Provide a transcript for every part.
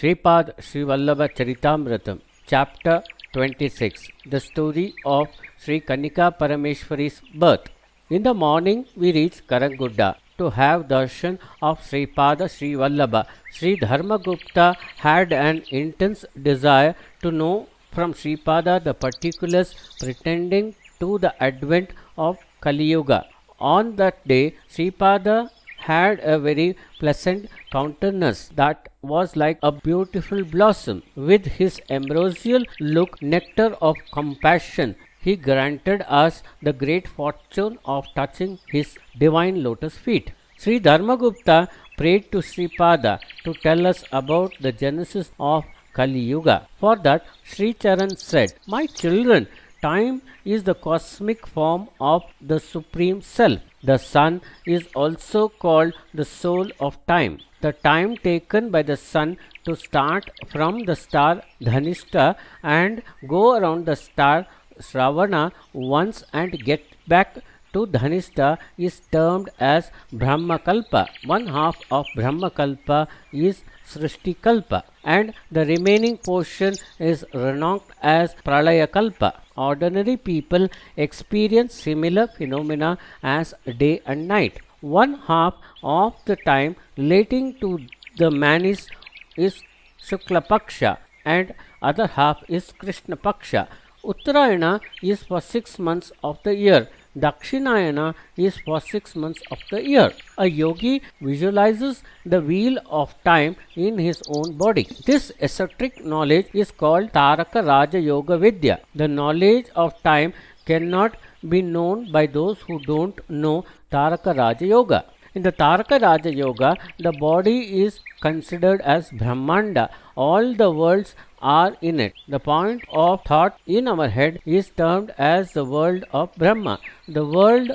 Sripada Srivallabha Charithamrutham, Chapter 26, The Story of Sri Kanika Parameshwari's Birth. In the morning, we reached Karangudda to have darshan of Sripada Srivallabha. Sri Dharmagupta had an intense desire to know from Sripada the particulars pretending to the advent of Kali Yuga. On that day, Sripada had a very pleasant countenance that was like a beautiful blossom. With his ambrosial look, nectar of compassion, he granted us the great fortune of touching his divine lotus feet. Sri Dharmagupta prayed to Sripada to tell us about the genesis of Kali Yuga. For that, Sri Charan said, "My children, time is the cosmic form of the Supreme Self. The sun is also called the soul of time. The time taken by the sun to start from the star Dhanishta and go around the star Shravana once and get back to Dhanishta is termed as Brahmakalpa. One half of Brahmakalpa is Srishtikalpa, and the remaining portion is renowned as Pralayakalpa. Ordinary people experience similar phenomena as day and night. One half of the time relating to the manis is Shukla Paksha and other half is Krishna Paksha. Uttarayana is for 6 months of the year. Dakshinayana is for 6 months of the year. A yogi visualizes the wheel of time in his own body. This esoteric knowledge is called Taraka Raja Yoga Vidya. The knowledge of time cannot be known by those who don't know Taraka Raja Yoga. In the Taraka Raja Yoga, the body is considered as Brahmanda. All the worlds are in it. The point of thought in our head is termed as the world of Brahma. The world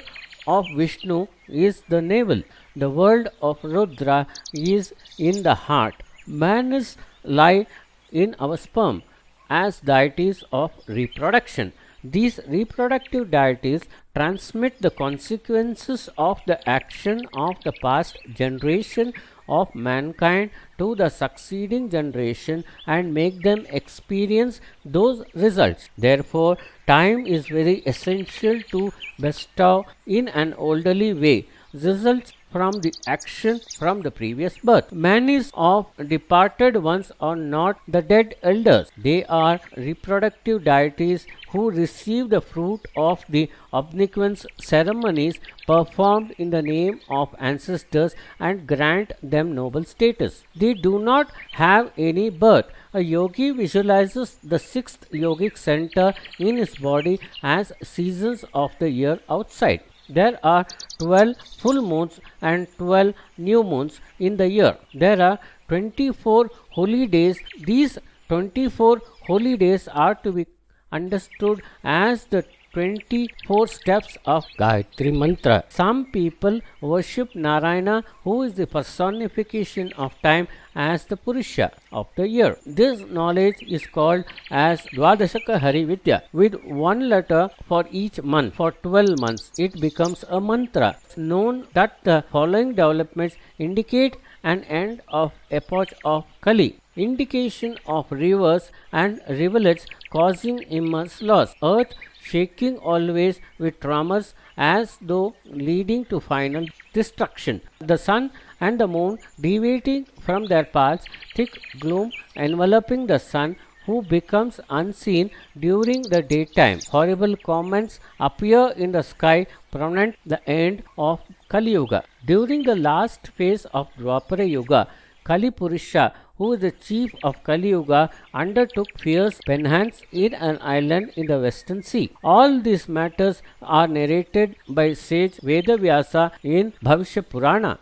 of Vishnu is the navel. The world of Rudra is in the heart. Manas lie in our sperm as deities of reproduction. These reproductive deities transmit the consequences of the action of the past generation of mankind to the succeeding generation and make them experience those results. Therefore, time is very essential to bestow in an orderly way results from the action from the previous birth. Manis of departed ones are not the dead elders. They are reproductive deities who receive the fruit of the obsequious ceremonies performed in the name of ancestors and grant them noble status. They do not have any birth. A yogi visualizes the 6th yogic center in his body as seasons of the year outside. There are 12 full moons and 12 new moons in the year. There are 24 holy days. These 24 holy days are to be understood as the 24 steps of Gayatri Mantra. Some people worship Narayana, who is the personification of time, as the Purusha of the year. This knowledge is called as Dwadashaka Hari Vidya. With one letter for each month, for 12 months, it becomes a mantra. It's known that the following developments indicate an end of epoch of Kali. Indication of rivers and rivulets causing immense loss. Earth shaking always with tremors as though leading to final destruction. The sun and the moon deviating from their paths, thick gloom enveloping the sun who becomes unseen during the daytime. Horrible comments appear in the sky pronounce the end of Kali Yuga. During the last phase of Dwapara Yuga, Kali Purusha, who is the chief of Kali Yuga, undertook fierce penance in an island in the western sea. All these matters are narrated by sage Vedavyasa in Bhavishya Purana.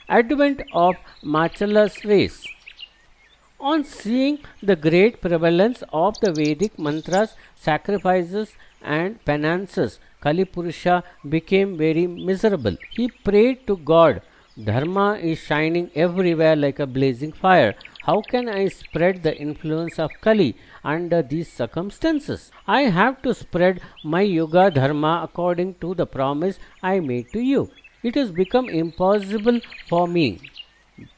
Advent of Machala's race. On seeing the great prevalence of the Vedic mantras, sacrifices and penances, Kali Purusha became very miserable. He prayed to God, "Dharma is shining everywhere like a blazing fire. How can I spread the influence of Kali under these circumstances? I have to spread my Yuga Dharma according to the promise I made to you. It has become impossible for me."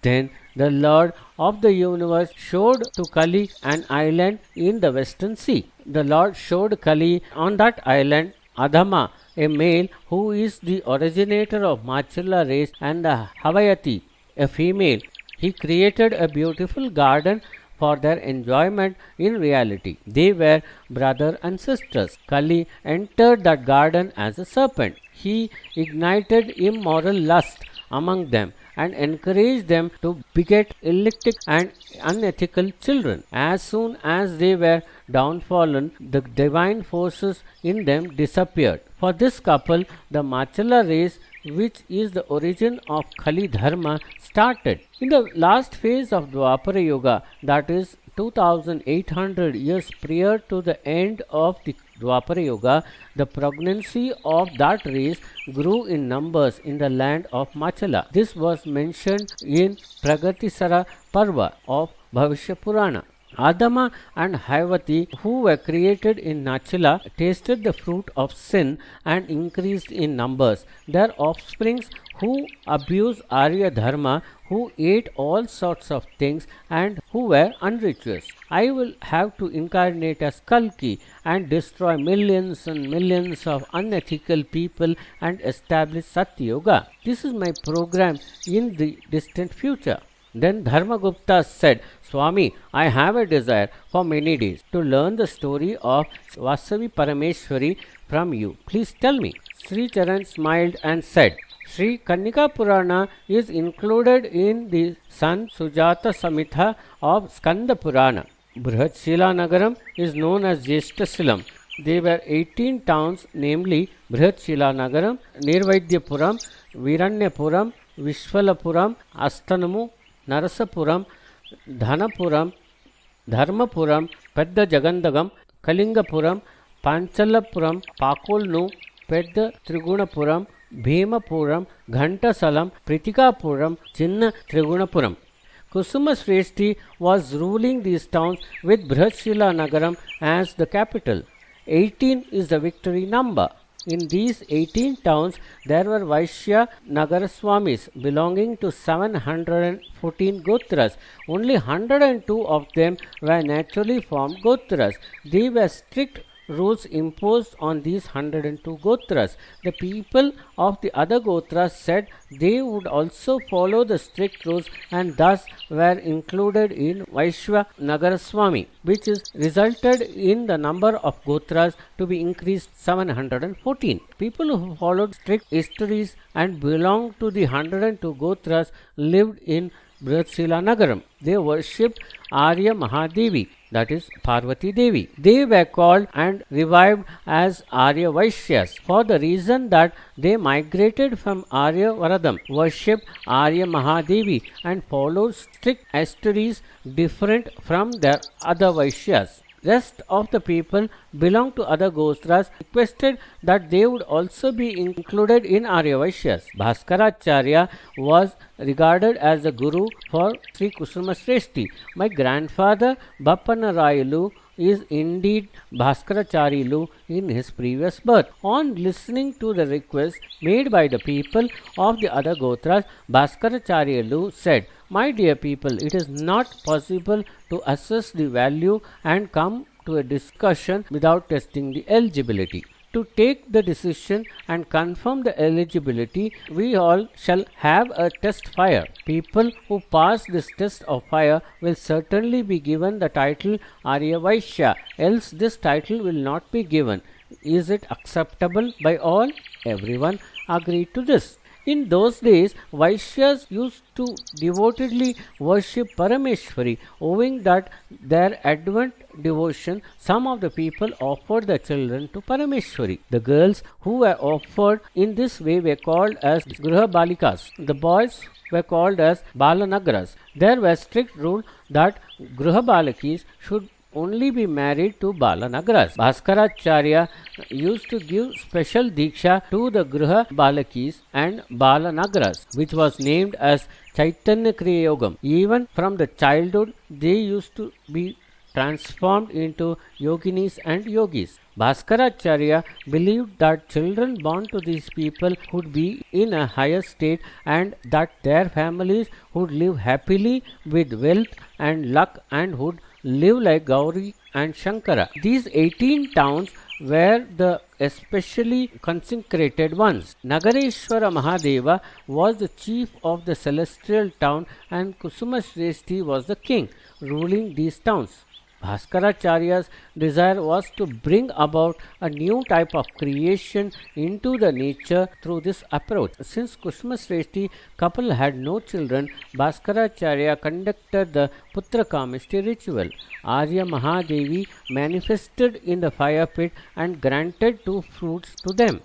Then the Lord of the universe showed to Kali an island in the western sea. The Lord showed Kali on that island Adama, a male who is the originator of Machala race, and the Havayati, a female. He created a beautiful garden for their enjoyment. In reality, they were brother and sisters. Kali entered that garden as a serpent. He ignited immoral lust among them and encouraged them to beget illicit and unethical children. As soon as they were downfallen, the divine forces in them disappeared. For this couple, the Machala race, which is the origin of Kali Dharma, started. In the last phase of Dwapara Yuga, that is 2800 years prior to the end of the Dwapara Yuga, the pregnancy of that race grew in numbers in the land of Machala. This was mentioned in Pragatisara Parva of Bhavishya Purana. Adama and Havati, who were created in Nachala, tasted the fruit of sin and increased in numbers. Their offsprings, who abused Arya Dharma, who ate all sorts of things, and who were unrighteous. I will have to incarnate as Kalki and destroy millions and millions of unethical people and establish Satya Yoga. This is my program in the distant future. Then Dharmagupta said, Swami, I have a desire for many days to learn the story of Vasavi Parameshwari from you. Please tell me. Sri Charan smiled and said, Sri Kannika Purana is included in the San Sujata Samhita of Skanda Purana. Brihatshila Nagaram is known as Jeshtashilam. There were 18 towns, namely Brihatshila Nagaram, Nirvaidyapuram, Viranyapuram, Vishwalapuram, Astanamu, Narasapuram, Dhanapuram, Dharmapuram, Pedda Jagandagam, Kalingapuram, Panchalapuram, Pakolnu, Pedda Trigunapuram, Bhimapuram, Ghantasalam, Pritikapuram, Chinna Trigunapuram. Kusuma Shreshti was ruling these towns with Brihatshila Nagaram as the capital. 18 is the victory number. In these 18 towns, there were Vaishya Nagaraswamis belonging to 714 Gotras. Only 102 of them were naturally formed Gotras. They were strict rules imposed on these 102 Gotras. The people of the other Gotras said they would also follow the strict rules and thus were included in Vaishya Nagaraswami, which is resulted in the number of Gotras to be increased 714. People who followed strict histories and belonged to the 102 Gotras lived in Brihatshila Nagaram. They worshipped Arya Mahadevi, that is Parvati Devi. They were called and revived as Arya Vaishyas for the reason that they migrated from Arya Varadam, worshipped Arya Mahadevi and followed strict austerities different from their other Vaishyas. Rest of the people belong to other Gotras requested that they would also be included in Arya Vaishyas. Bhaskaracharya was regarded as the guru for Sri Kusuma Sreshti. My grandfather Bappanarayalu is indeed Bhaskaracharyalu in his previous birth. On listening to the request made by the people of the other Gotras, Bhaskaracharyalu said, My dear people, it is not possible to assess the value and come to a discussion without testing the eligibility. To take the decision and confirm the eligibility, we all shall have a test fire. People who pass this test of fire will certainly be given the title Arya Vaishya, else this title will not be given. Is it acceptable by all? Everyone agreed to this. In those days, Vaishyas used to devotedly worship Parameshwari. Owing that their advent devotion, some of the people offered their children to Parameshwari. The girls who were offered in this way were called as Griha Balikas. The boys were called as Balanagras. There was strict rule that Griha Balakis should only be married to Balanagras. Bhaskaracharya used to give special diksha to the Griha Balakis and Balanagras, which was named as Chaitanya Kriya Yogam. Even from the childhood, they used to be transformed into yoginis and yogis. Bhaskaracharya believed that children born to these people would be in a higher state and that their families would live happily with wealth and luck and would live like Gauri and Shankara. These 18 towns were the especially consecrated ones. Nagareshwara Mahadeva was the chief of the celestial town and Kusumashresti was the king ruling these towns. Bhaskaracharya's desire was to bring about a new type of creation into the nature through this approach. Since Kusumashresti couple had no children, Bhaskaracharya conducted the Putrakamishti ritual. Arya Mahadevi manifested in the fire pit and granted two fruits to them.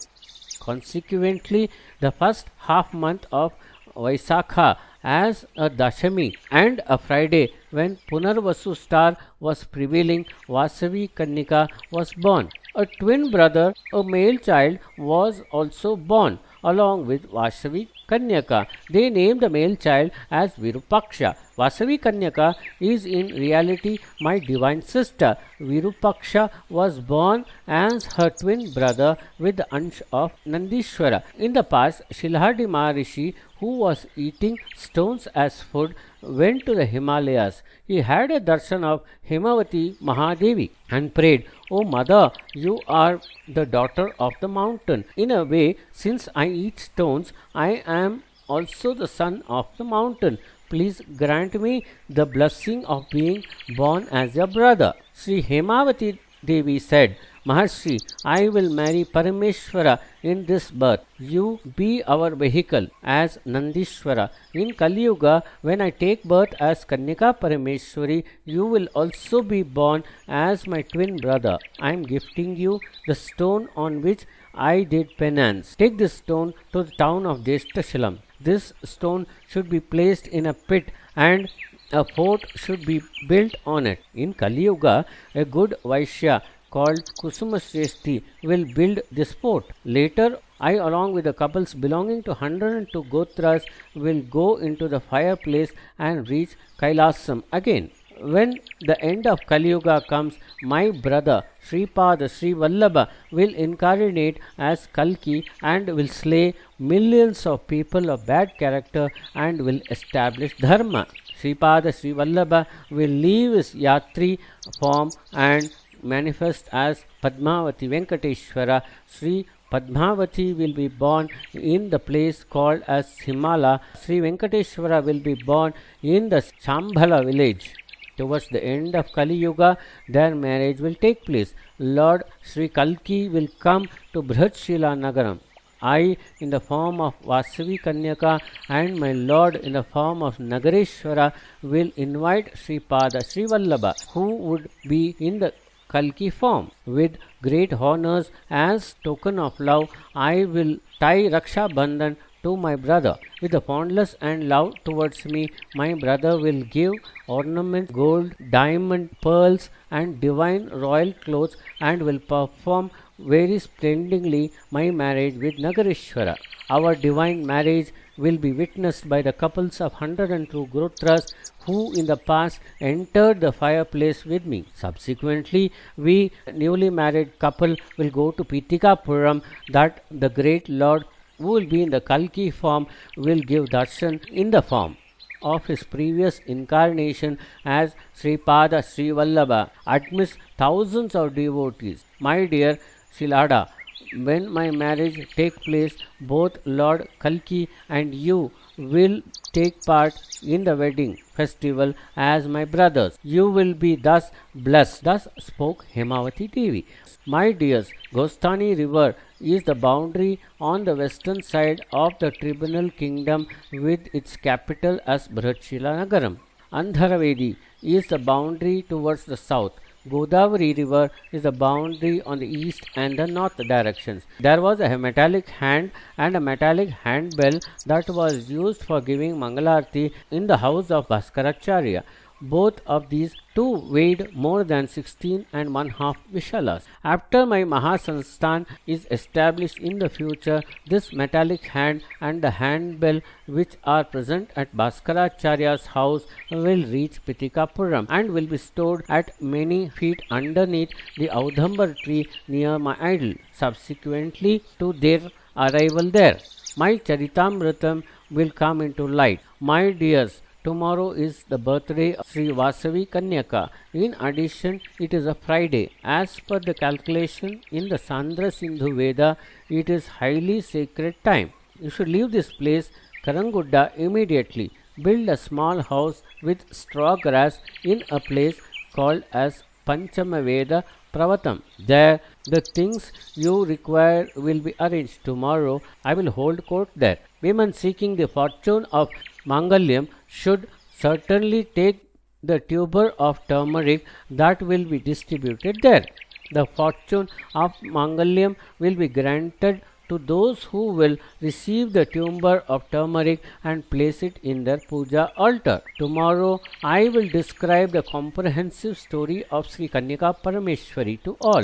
Consequently, the first half month of Vaisakha as a Dashami and a Friday when Punarvasu star was prevailing, Vasavi Kannika was born. A twin brother, a male child, was also born along with Vasavi Kanyaka. They named the male child as Virupaksha. Vasavi Kanyaka is in reality my divine sister. Virupaksha was born as her twin brother with the ansh of Nandishwara. In the past, Shilhadi Maharishi, who was eating stones as food, went to the Himalayas. He had a darshan of Himavati Mahadevi and prayed, "O mother, you are the daughter of the mountain. In a way, since I eat stones, I am also the son of the mountain. Please grant me the blessing of being born as your brother." Sri Hemavati Devi said, "Maharshi, I will marry Parameshwara in this birth. You be our vehicle as Nandishwara. In Kali Yuga, when I take birth as Kanyaka Parameshwari, you will also be born as my twin brother. I am gifting you the stone on which I did penance. Take this stone to the town of Deshtashalam. This stone should be placed in a pit and a fort should be built on it. In Kali Yuga, a good Vaishya called Kusumashresti will build this fort. Later, I along with the couples belonging to 102 Gotras will go into the fireplace and reach Kailasam again. When the end of Kali Yuga comes, my brother Sripada Srivallabha will incarnate as Kalki and will slay millions of people of bad character and will establish Dharma. Sripada Srivallabha will leave his Yatri form and manifest as Padmavati Venkateshwara. Sri Padmavati will be born in the place called as Himala. Sri Venkateshwara will be born in the Shambhala village. Towards the end of Kali Yuga, their marriage will take place. Lord Sri Kalki will come to Bhratshila Nagaram. I, in the form of Vasavi Kanyaka, and my Lord in the form of Nagareshwara, will invite Sripada Srivallabha, who would be in the Kalki form. With great honors as token of love, I will tie Raksha Bandhan to my brother. With the fondness and love towards me, my brother will give ornaments, gold, diamond, pearls, and divine royal clothes, and will perform very splendidly my marriage with Nagareshwara. Our divine marriage will be witnessed by the couples of 102 Gotras who in the past entered the fireplace with me. Subsequently, we newly married couple will go to Pitikapuram, that the great Lord who will be in the Kalki form will give darshan in the form of his previous incarnation as Sripada Srivallabha, amidst thousands of devotees. My dear Shilada, when my marriage take place, both Lord Kalki and you will take part in the wedding festival as my brothers. You will be thus blessed. Thus spoke Hemavati Devi. My dears, Gostani river is the boundary on the western side of the tribunal kingdom with its capital as Bhratshila Nagaram. Andharavedi is the boundary towards the south. Godavari river is the boundary on the east and the north directions. There was a metallic hand and a metallic handbell that was used for giving Mangalarti in the house of Bhaskaracharya. Both of these two weighed more than 16 and one half Vishalas. After my Mahasansthan is established in the future, this metallic hand and the handbell which are present at Bhaskaracharya's house will reach Pitikapuram and will be stored at many feet underneath the Audhambar tree near my idol. Subsequently to their arrival there, my Charitamrutham will come into light. My dears, tomorrow is the birthday of Sri Vasavi Kanyaka. In addition, it is a Friday. As per the calculation in the Sandra Sindhu Veda, it is highly sacred time. You should leave this place, Karangudda, immediately. Build a small house with straw grass in a place called as Panchamaveda Pravatam. There, the things you require will be arranged. Tomorrow, I will hold court there. Women seeking the fortune of Mangalyam should certainly take the tuber of turmeric that will be distributed there. The fortune of Mangalyam will be granted to those who will receive the tuber of turmeric and place it in their puja altar. Tomorrow I will describe the comprehensive story of Sri Kanyaka Parameshwari to all.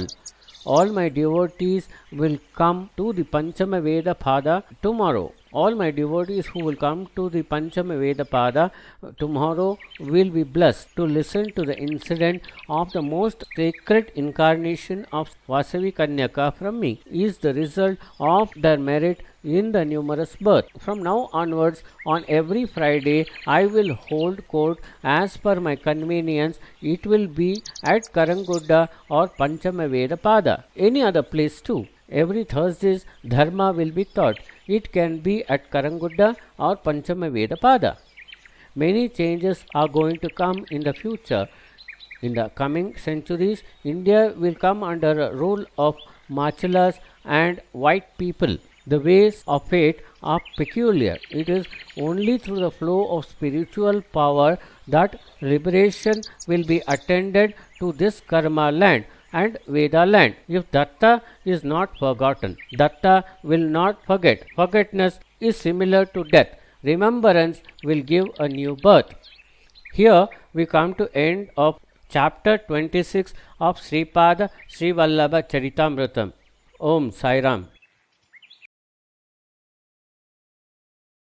All my devotees will come to the Panchama Veda Pada tomorrow. All my devotees who will come to the Panchama Veda Pada tomorrow will be blessed to listen to the incident of the most sacred incarnation of Vasavi Kanyaka from me. Is the result of their merit in the numerous birth. From now onwards, on every Friday, I will hold court as per my convenience. It will be at Karangudda or Panchama Veda Pada. Any other place too. Every Thursdays, Dharma will be taught. It can be at Karangudda or Panchama Veda Pada. Many changes are going to come in the future. In the coming centuries, India will come under a rule of Machilas and white people. The ways of fate are peculiar. It is only through the flow of spiritual power that liberation will be attended to this karma land and Veda land. If Datta is not forgotten, Datta will not forget. Forgetfulness is similar to death. Remembrance will give a new birth. Here we come to end of chapter 26 of Sripada Srivallabha Charithamrutham. Om Sai Ram.